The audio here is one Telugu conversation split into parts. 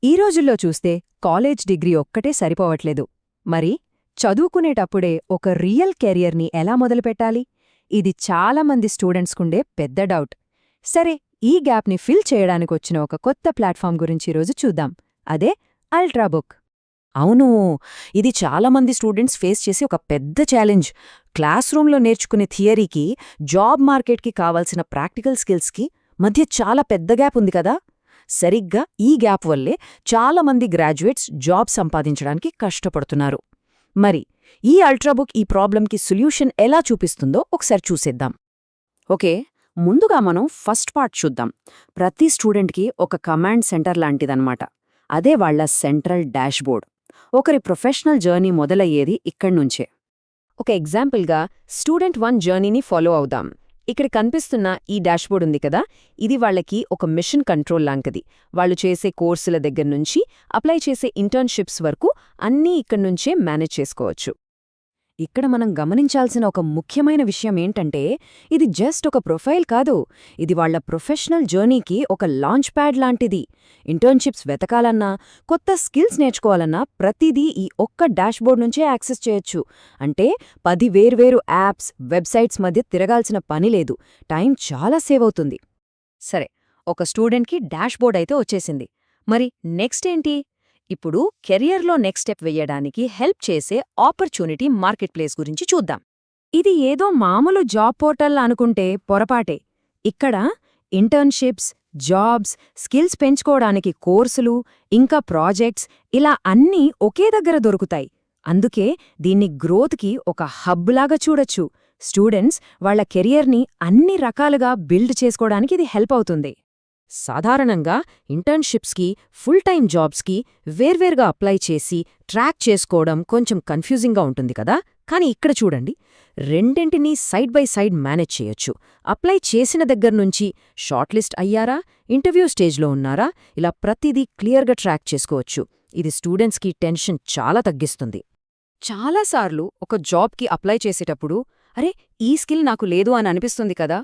ఈ రోజుల్లో చూస్తే కాలేజ్ డిగ్రీ ఒక్కటే సరిపోవట్లేదు. మరి చదువుకునేటప్పుడే ఒక రియల్ కెరియర్ని ఎలా మొదలుపెట్టాలి? ఇది చాలామంది స్టూడెంట్స్కుండే పెద్ద డౌట్. సరే, ఈ గ్యాప్ని ఫిల్ చేయడానికొచ్చిన ఒక కొత్త ప్లాట్ఫామ్ గురించి ఈరోజు చూద్దాం. అదే అల్ట్రాబుక్. అవును, ఇది చాలామంది స్టూడెంట్స్ ఫేస్ చేసే ఒక పెద్ద ఛాలెంజ్. క్లాస్ రూమ్లో నేర్చుకునే థియరీకి, జాబ్ మార్కెట్కి కావాల్సిన ప్రాక్టికల్ స్కిల్స్కి మధ్య చాలా పెద్ద గ్యాప్ ఉంది కదా. సరిగ్గా ఈ గ్యాప్ వల్లే చాలామంది గ్రాడ్యుయేట్స్ జాబ్ సంపాదించడానికి కష్టపడుతున్నారు. మరి ఈ అల్ట్రాబుక్ ఈ ప్రాబ్లంకి సొల్యూషన్ ఎలా చూపిస్తుందో ఒకసారి చూసేద్దాం. ఓకే, ముందుగా మనం ఫస్ట్ పార్ట్ చూద్దాం. ప్రతి స్టూడెంట్కి ఒక కమాండ్ సెంటర్ లాంటిదన్నమాట. అదే వాళ్ల సెంట్రల్ డాష్బోర్డ్. ఒకరి ప్రొఫెషనల్ జర్నీ మొదలయ్యేది ఇక్కడ్నుంచే. ఒక ఎగ్జాంపుల్గా స్టూడెంట్ 1 జర్నీని ఫాలో అవుదాం. ఇక్కడ కనిపిస్తున్న ఈ డాష్బోర్డ్ ఉంది కదా, ఇది వాళ్ళకి ఒక మిషన్ కంట్రోల్ లాంటిది. వాళ్ళు చేసే కోర్సుల దగ్గర్నుంచి అప్లై చేసే ఇంటర్న్షిప్స్ వరకు అన్నీ ఇక్కడ్నుంచే మేనేజ్ చేసుకోవచ్చు. ఇక్కడ మనం గమనించాల్సిన ఒక ముఖ్యమైన విషయం ఏంటంటే, ఇది జస్ట్ ఒక ప్రొఫైల్ కాదు, ఇది వాళ్ల ప్రొఫెషనల్ జర్నీకి ఒక లాంచ్ ప్యాడ్ లాంటిది. ఇంటర్న్షిప్స్ వెతకాలన్నా, కొత్త స్కిల్స్ నేర్చుకోవాలన్నా ప్రతిదీ ఈ ఒక్క డాష్బోర్డ్ నుంచే యాక్సెస్ చేయొచ్చు. అంటే 10 వేర్వేరు యాప్స్, వెబ్సైట్స్ మధ్య తిరగాల్సిన పని లేదు. టైం చాలా సేవ్ అవుతుంది. సరే, ఒక స్టూడెంట్కి డాష్బోర్డ్ అయితే వచ్చేసింది. మరి నెక్స్ట్ ఏంటి? ఇప్పుడు కెరియర్లో నెక్స్ట్ స్టెప్ వెయ్యడానికి హెల్ప్ చేసే ఆపర్చునిటీ మార్కెట్ ప్లేస్ గురించి చూద్దాం. ఇది ఏదో మామూలు జాబ్ పోర్టల్ అనుకుంటే పొరపాటే. ఇక్కడ ఇంటర్న్షిప్స్, జాబ్స్, స్కిల్స్ పెంచుకోవడానికి కోర్సులు, ఇంకా ప్రాజెక్ట్స్, ఇలా అన్నీ ఒకే దగ్గర దొరుకుతాయి. అందుకే దీన్ని గ్రోత్కి ఒక హబ్లాగా చూడొచ్చు. స్టూడెంట్స్ వాళ్ల కెరియర్ని అన్ని రకాలుగా బిల్డ్ చేసుకోవడానికి ఇది హెల్ప్ అవుతుంది. సాధారణంగా ఇంటర్న్షిప్స్కి, ఫుల్ టైం జాబ్స్కి వేర్వేర్గా అప్లై చేసి ట్రాక్ చేసుకోవడం కొంచెం కన్ఫ్యూజింగ్గా ఉంటుంది కదా. కానీ ఇక్కడ చూడండి, రెండింటినీ సైడ్ బై సైడ్ మేనేజ్ చేయొచ్చు. అప్లై చేసిన దగ్గర్నుంచి షార్ట్ లిస్ట్ అయ్యారా, ఇంటర్వ్యూ స్టేజ్లో ఉన్నారా, ఇలా ప్రతిదీ క్లియర్గా ట్రాక్ చేసుకోవచ్చు. ఇది స్టూడెంట్స్కి టెన్షన్ చాలా తగ్గిస్తుంది. చాలాసార్లు ఒక జాబ్కి అప్లై చేసేటప్పుడు అరే, ఈ స్కిల్ నాకు లేదు అని అనిపిస్తుంది కదా.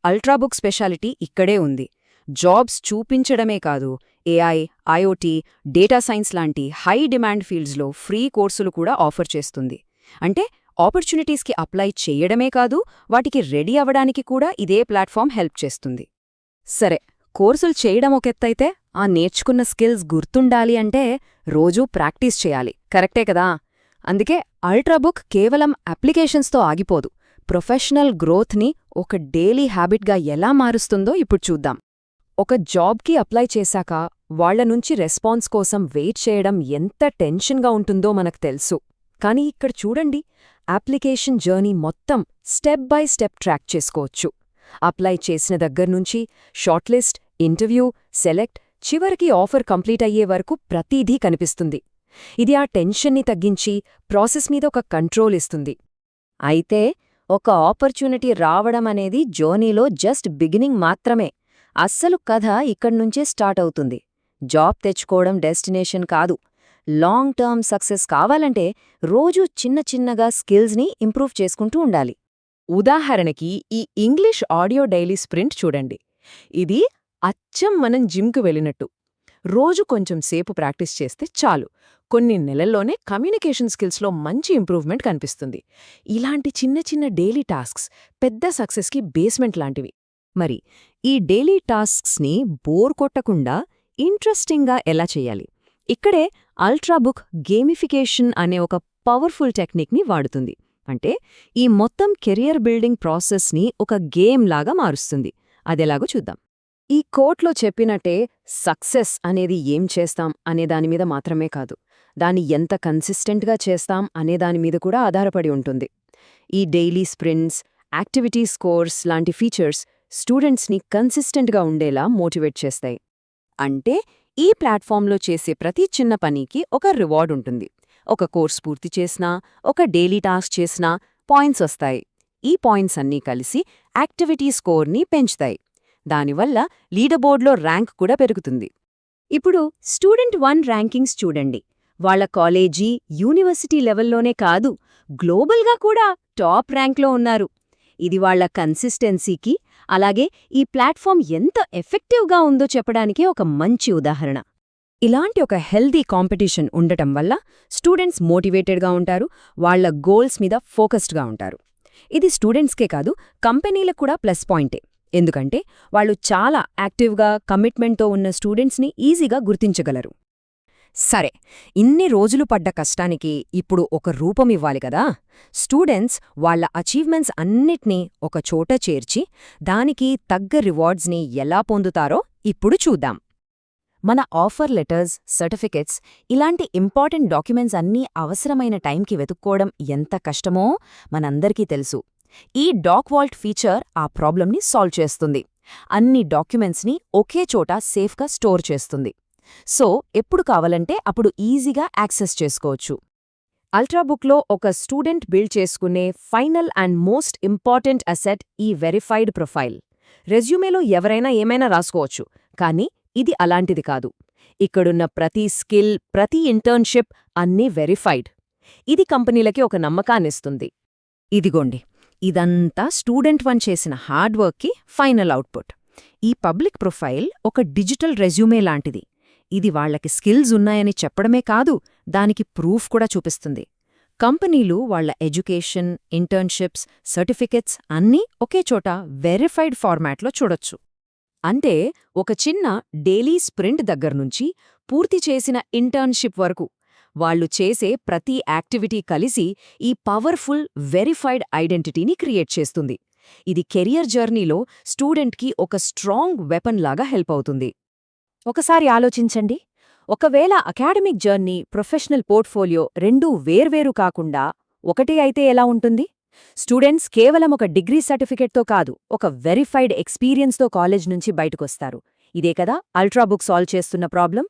అల్ట్రాబుక్ స్పెషాలిటీ ఇక్కడే ఉంది. జాబ్స్ చూపించడమే కాదు, ఏఐ, ఐఓటీ, డేటా సైన్స్ లాంటి హై డిమాండ్ ఫీల్డ్స్లో ఫ్రీ కోర్సులు కూడా ఆఫర్ చేస్తుంది. అంటే ఆపర్చునిటీస్కి అప్లై చేయడమే కాదు, వాటికి రెడీ అవ్వడానికి కూడా ఇదే ప్లాట్ఫామ్ హెల్ప్ చేస్తుంది. సరే, కోర్సులు చేయడం ఒకెత్తైతే ఆ నేర్చుకున్న స్కిల్స్ గుర్తుండాలి అంటే రోజూ ప్రాక్టీస్ చేయాలి. కరెక్టే కదా. అందుకే అల్ట్రాబుక్ కేవలం అప్లికేషన్స్తో ఆగిపోదు. ప్రొఫెషనల్ గ్రోత్ని ఒక డైలీ హ్యాబిట్గా ఎలా మారుస్తుందో ఇప్పుడు చూద్దాం. ఒక జాబ్కి అప్లై చేశాక వాళ్లనుంచి రెస్పాన్స్ కోసం వెయిట్ చేయడం ఎంత టెన్షన్గా ఉంటుందో మనకు తెలుసు. కానీ ఇక్కడ చూడండి, అప్లికేషన్ జర్నీ మొత్తం స్టెప్ బై స్టెప్ ట్రాక్ చేసుకోవచ్చు. అప్లై చేసిన దగ్గర్నుంచి షార్ట్లిస్ట్, ఇంటర్వ్యూ, సెలెక్ట్, చివరికి ఆఫర్ కంప్లీట్ అయ్యే వరకు ప్రతీదీ కనిపిస్తుంది. ఇది ఆ టెన్షన్ని తగ్గించి ప్రాసెస్ మీద ఒక కంట్రోల్ ఇస్తుంది. అయితే ఒక ఆపర్చునిటీ రావడం అనేది జర్నీలో జస్ట్ బిగినింగ్ మాత్రమే. అస్సలు కథ ఇక్కడ్నుంచే స్టార్ట్ అవుతుంది. జాబ్ తెచ్చుకోవడం డెస్టినేషన్ కాదు. లాంగ్ టర్మ్ సక్సెస్ కావాలంటే రోజూ చిన్న చిన్నగా స్కిల్స్ని ఇంప్రూవ్ చేసుకుంటూ ఉండాలి. ఉదాహరణకి ఈ ఇంగ్లీష్ ఆడియో డైలీ స్ప్రింట్ చూడండి. ఇది అచ్చం మనం జిమ్కు వెళ్ళినట్టు. రోజు కొంచెం సేపు ప్రాక్టీస్ చేస్తే చాలు, కొన్ని నెలల్లోనే కమ్యూనికేషన్ స్కిల్స్లో మంచి ఇంప్రూవ్మెంట్ కనిపిస్తుంది. ఇలాంటి చిన్న చిన్న డైలీ టాస్క్స్ పెద్ద సక్సెస్కి బేస్మెంట్ లాంటివి. మరి ఈ డైలీ టాస్క్స్ని బోర్ కొట్టకుండా ఇంట్రెస్టింగ్గా ఎలా చేయాలి? ఇక్కడే అల్ట్రాబుక్ గేమిఫికేషన్ అనే ఒక పవర్ఫుల్ టెక్నిక్ని వాడుతుంది. అంటే ఈ మొత్తం కెరియర్ బిల్డింగ్ ప్రాసెస్ని ఒక గేమ్ లాగా మారుస్తుంది. అదెలాగో చూద్దాం. ఈ కోట్లో చెప్పినట్టే సక్సెస్ అనేది ఏం చేస్తాం అనేదానిమీద మాత్రమే కాదు, దాన్ని ఎంత కన్సిస్టెంట్గా చేస్తాం అనేదానిమీద కూడా ఆధారపడి ఉంటుంది. ఈ డైలీ స్ప్రింట్స్, యాక్టివిటీ స్కోర్స్ లాంటి ఫీచర్స్ స్టూడెంట్స్ని కన్సిస్టెంట్గా ఉండేలా మోటివేట్ చేస్తాయి. అంటే ఈ ప్లాట్ఫామ్లో చేసే ప్రతి చిన్న పనికి ఒక రివార్డ్ ఉంటుంది. ఒక కోర్స్ పూర్తి చేసినా, ఒక డైలీ టాస్క్ చేసినా పాయింట్స్ వస్తాయి. ఈ పాయింట్స్ అన్నీ కలిసి యాక్టివిటీ స్కోర్ని పెంచుతాయి. దానివల్ల లీడర్బోర్డ్లో ర్యాంక్ కూడా పెరుగుతుంది. ఇప్పుడు స్టూడెంట్ 1 ర్యాంకింగ్స్ చూడండి. వాళ్ల కాలేజీ, యూనివర్సిటీ లెవెల్లోనే కాదు, గ్లోబల్గా కూడా టాప్ ర్యాంక్లో ఉన్నారు. ఇది వాళ్ల కన్సిస్టెన్సీకి, అలాగే ఈ ప్లాట్ఫామ్ ఎంత ఎఫెక్టివ్గా ఉందో చెప్పడానికే ఒక మంచి ఉదాహరణ. ఇలాంటి ఒక హెల్దీ కాంపిటీషన్ ఉండటం వల్ల స్టూడెంట్స్ మోటివేటెడ్గా ఉంటారు, వాళ్ళ గోల్స్ మీద ఫోకస్డ్గా ఉంటారు. ఇది స్టూడెంట్స్కే కాదు, కంపెనీలకు కూడా ప్లస్ పాయింటే. ఎందుకంటే వాళ్ళు చాలా యాక్టివ్గా కమిట్మెంట్తో ఉన్న స్టూడెంట్స్ని ఈజీగా గుర్తించగలరు. సరే, ఇన్ని రోజులు పడ్డ కష్టానికి ఇప్పుడు ఒక రూపం ఇవ్వాలి కదా. స్టూడెంట్స్ వాళ్ళ అచీవ్మెంట్స్ అన్నిట్నీ ఒక చోట చేర్చి దానికి తగ్గ రివార్డ్స్ని ఎలా పొందుతారో ఇప్పుడు చూద్దాం. మన ఆఫర్ లెటర్స్, సర్టిఫికెట్స్ ఇలాంటి ఇంపార్టెంట్ డాక్యుమెంట్స్ అన్నీ అవసరమైన టైంకి వెతుక్కోవడం ఎంత కష్టమో మనందరికీ తెలుసు. ఈ డాక్వాల్ట్ ఫీచర్ ఆ ప్రాబ్లంని సాల్వ్ చేస్తుంది. అన్ని డాక్యుమెంట్స్ని ఒకే చోట సేఫ్గా స్టోర్ చేస్తుంది. సో ఎప్పుడు కావాలంటే అప్పుడు ఈజీగా యాక్సెస్ చేసుకోవచ్చు. అల్ట్రాబుక్లో ఒక స్టూడెంట్ బిల్డ్ చేసుకునే final and most important asset ఈ వెరిఫైడ్ ప్రొఫైల్. రెజ్యూమేలో ఎవరైనా ఏమైనా రాసుకోవచ్చు, కానీ ఇది అలాంటిది కాదు. ఇక్కడున్న ప్రతి స్కిల్, ప్రతి ఇంటర్న్షిప్ అన్నీ వెరిఫైడ్. ఇది కంపెనీలకి ఒక నమ్మకాన్నిస్తుంది. ఇదిగోండి, ఇదంతా స్టూడెంట్ వన్ చేసిన హార్డ్ వర్క్కి ఫైనల్ అవుట్పుట్. ఈ పబ్లిక్ ప్రొఫైల్ ఒక డిజిటల్ రెజ్యూమే లాంటిది. ఇది వాళ్లకి స్కిల్స్ ఉన్నాయని చెప్పడమే కాదు, దానికి ప్రూఫ్ కూడా చూపిస్తుంది. కంపెనీలు వాళ్ల ఎడ్యుకేషన్, ఇంటర్న్షిప్స్, సర్టిఫికెట్స్ అన్నీ ఒకే చోట వెరిఫైడ్ ఫార్మాట్లో చూడొచ్చు. అంటే ఒక చిన్న డైలీ స్ప్రింట్ దగ్గర్నుంచి పూర్తి చేసిన ఇంటర్న్షిప్ వరకు వాళ్లు చేసే ప్రతి యాక్టివిటీ కలిసి ఈ పవర్ఫుల్ వెరిఫైడ్ ఐడెంటిటీని క్రియేట్ చేస్తుంది. ఇది కెరియర్ జర్నీలో స్టూడెంట్కి ఒక స్ట్రాంగ్ వెపన్ లాగా హెల్ప్ అవుతుంది. ఒకసారి ఆలోచించండి, ఒకవేళ అకాడమిక్ జర్నీ, ప్రొఫెషనల్ పోర్ట్ఫోలియో రెండూ వేర్వేరు కాకుండా ఒకటే అయితే ఎలా ఉంటుంది? స్టూడెంట్స్ కేవలం ఒక డిగ్రీ సర్టిఫికెట్తో కాదు, ఒక వెరిఫైడ్ ఎక్స్పీరియన్స్తో కాలేజ్ నుంచి బయటకొస్తారు. ఇదే కదా అల్ట్రాబుక్ సాల్వ్ చేస్తున్న ప్రాబ్లం.